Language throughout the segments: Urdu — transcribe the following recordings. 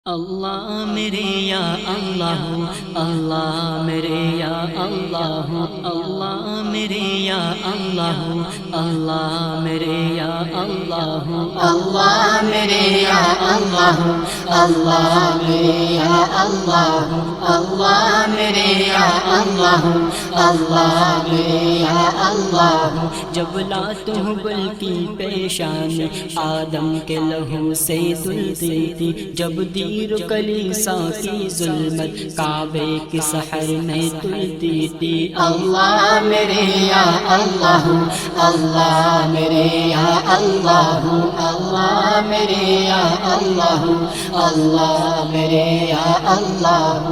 اللہ میرے یا اللہ، اللہ میرے یا اللہ، اللہ میرے یا اللہ، اللہ میرے یا اللہ، اللہ میرے یا اللہ، اللہ میرے یا اللہ، اللہ میرے یا اللہ، اللہ میرے یا اللہ۔ جب لاتو بل کی پیشانی آدم کے لہو سے دھلتی تھی، جب دیر کلیسا کی ظلمت کعبے کی سحر میں تلتی تھی، اللہ میرے یا اللہ، اللہ میرے یا اللہ، اللہ میرے یا اللہ، اللہ میرے یا اللہ۔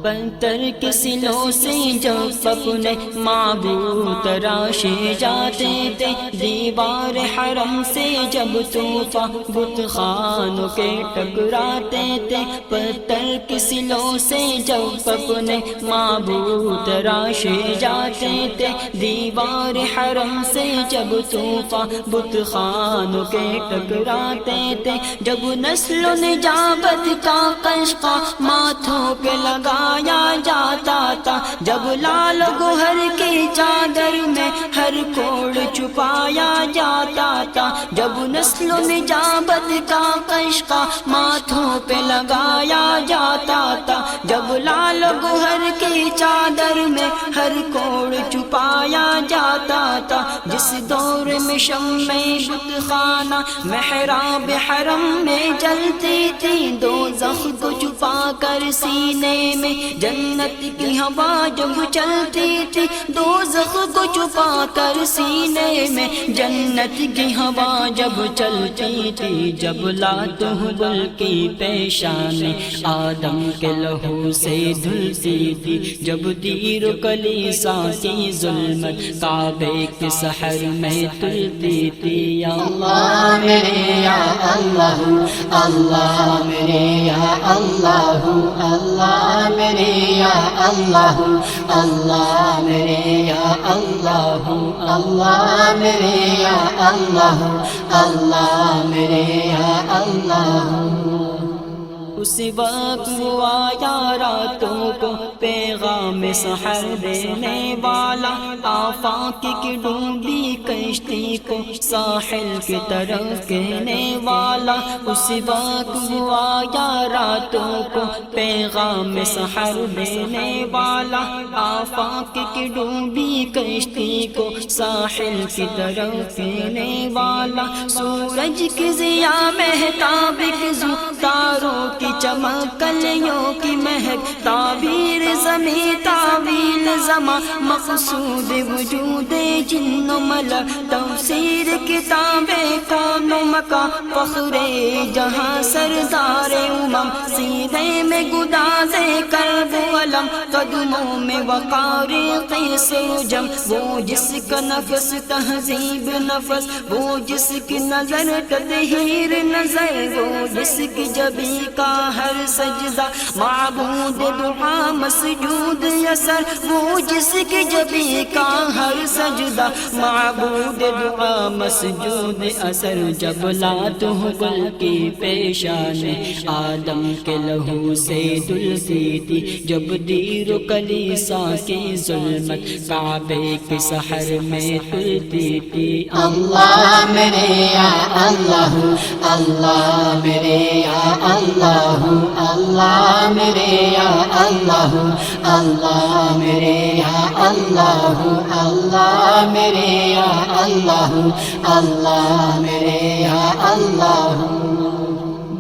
پتھر کے سلوں سے جب اپنے معبود تراشے جاتے تھے، دیوار حرم سے جب طوفاں بت خانوں کے ٹکراتے تھے، پتھر کے سلوں سے جب اپنے معبود تراشے جاتے تھے، دیوار حرم سے جب طوفاں بت خانوں کے ٹکراتے تھے، جب نسل و نجابت کا قشقہ ماتھوں پہ لگایا جاتا تھا، جب لال گوہر کی چادر میں ہر کوڑ چھپایا جاتا تھا، جب نسل و نجابت کا قشقہ ماتھوں پہ لگایا جاتا تھا، جب لال گوہر کی چادر میں ہر کوڑ چھپایا جاتا تھا، جس دور میں شمع بت خانہ محراب حرم میں جلتی تھی، دوزخ کو چھپا کر سینے میں جنت کی ہوا جب چلتی تھی، دوزخ کو چھپا کر سینے میں جنت کی ہوا جب چلتی تھی، جب لاتو بل کی پیشانی آدم کے لہو سے دھلتی تھی، جب دیر کلیسا کی ظلمت کعبے کے سحر میں تلتی تھی، اللہ میرے یا اللہ، اللہ میرے یا اللہ، اللہ میرے یا اللہ، اللہ میرے یا اللہ، اللہ میرے یا اللہ، اللہ میرے یا اللہ۔ اس وقت وہ آیا راتوں کو پیغام سحر دینے والا، آفاق کی ڈوبی کشتی کو ساحل کی طرف کہنے والا، اس وقت وہ آیا راتوں کو پیغام سحر دینے والا، آفاق کی ڈوبی کشتی کو ساحل کی طرف کہنے والا، سورج کی ضیاء مہتاب کی ستاروں کی چمک کلیوں کی مہک، تعبیر زمیں تعویل زمان، مقصود وجود جن و ملک، تفسیر کتاب کون و مکان، فخر جہاں سردار امم، سینے میں گدازے کرب و علم، قدموں میں وقار قیس و جم، وہ جس کا نفس تہذیب نفس، وہ جس کی نظر تطہیر نظر، وہ جس کی جبی کا ہر سجدہ معبود دعا مسجود یسر، وہ جس کی جبی کا ہر سجدہ معبود دعا مسجود اثر، جب لاتو بل کی پیشانی آدم کے لہو سے دھلتی تھی، جب دیر و کلیسا کی ظلمت کعبے کے سحر میں تلتی تھی، اللہ میرے یا اللہ، اللہ میرے یا اللہ، اللہ میرے یا اللہ، اللہ میرے یا اللہ، اللہ میرے یا اللہ، اللہ میرے یا اللہ۔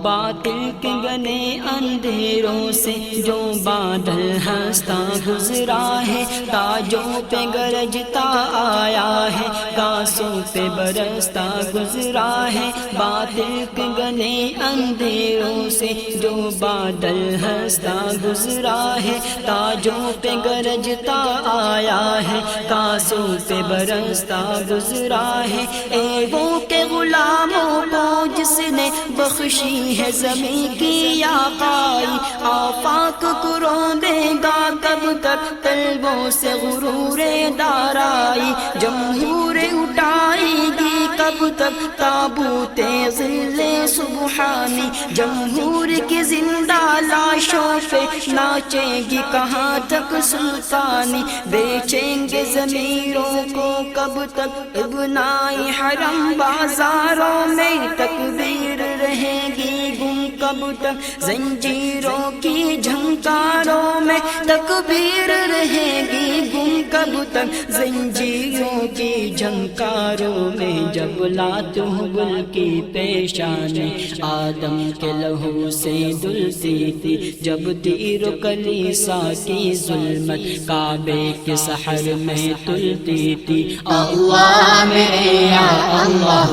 باطل کے گنے اندھیروں سے جو بادل ہنستا گزرا ہے، تاجوں پہ گرجتا آیا ہے، کاسوں پہ برستا گزرا ہے، باطل کے گنے اندھیروں سے جو بادل ہنستا گزرا ہے، تاجوں پہ گرجتا آیا ہے، کاسوں پہ برستا گزرا ہے، ایگوں کے غلاموں کو جس نے بخشی ہے زمین کی آقائی، آفاق کو روندے گا کب تک قلبوں سے غرور دارائی، جمہور اٹھائے گی کب تک تابوت ظل سبحانی، جمہور کی زندہ لاشوں پہ ناچے گی کہاں تک سلطانی، بیچیں گے ضمیروں کو کب تک ابنائی حرم، بازاروں میں تکبیر رہے گی گم کب تک، زنجیروں کی جھنکاروں میں تکبیر رہے گی گم کب تک، زنجیروں کی جھنکاروں میں جب لات حبل کی پیشانی آدم کے لہو سے دھلتی تھی، جب تیر و کلیسا کی ظلمت کعبے کے سحر میں تلتی تھی، اللہ میرے یا اللہ،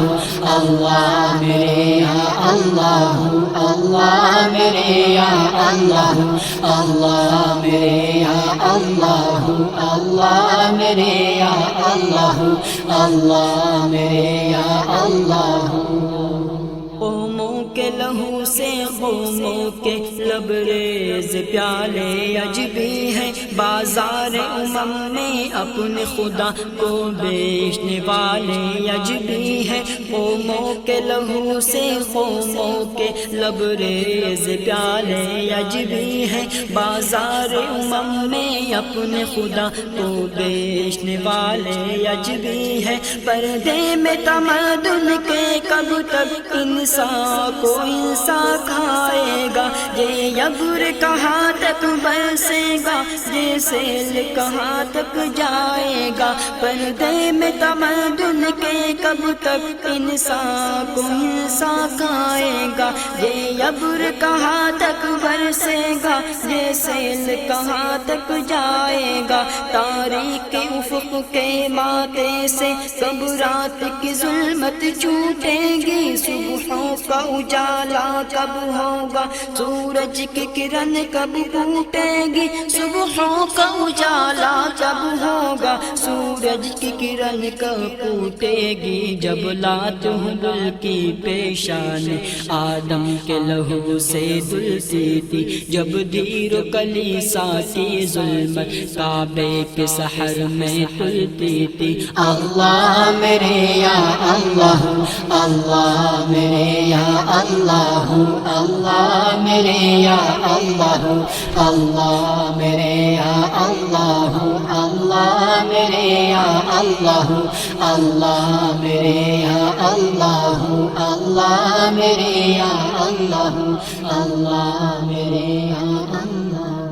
اللہ میرے یا اللہ، اللہ میرے یا اللہ، اللہ میرے یا اللہ، اللہ میرے یا اللہ، اللہ میرے یا اللہ۔ قوموں کے لہو سے قوموں کے لبریز پیالے عجبی ہیں، بازار امم میں اپنے خدا کو بیچنے والے عجبی ہیں، قوموں کے لہو سے قوموں کے لبریز پیالے عجبی ہیں، بازار امم میں اپنے خدا کو بیچنے والے عجبی ہیں، پردے میں تمدن کے کب تک انسان کو انسان کھائے گا، یہ ابر کہاں تک برسے گا، یہ سیل کہاں تک جائے گا، پردے میں تمدن کے کب تک انسان کو انسان کھائے گا، یہ ابر کہاں تک برسے گا، یہ سیل کہاں تک جائے گا، تاریخ افق کے ماتے سے کب رات کی ظلمت چھوٹے گی، صبحوں کا اجالا کب ہوگا، سورج کی کرن کب پھوٹے گی، صبحوں کا اجالا کب ہوگا، سورج کی کرن کب پھوٹے گی، جب لات حبل کی پیشانی آدم کے لہو سے دھلتی تھی، جب دیر و کلیسا کی ظلمت کعبے کے سحر میں تلتی تھی، اللہ میرے یا اللہ، اللہ میرے یا اللہ، اللہ میرے یا اللہ، اللہ میرے یا اللہ، اللہ میرے یا اللہ، اللہ میرے یا اللہ، اللہ میرے یا اللہ، اللہ میرے یا اللہ۔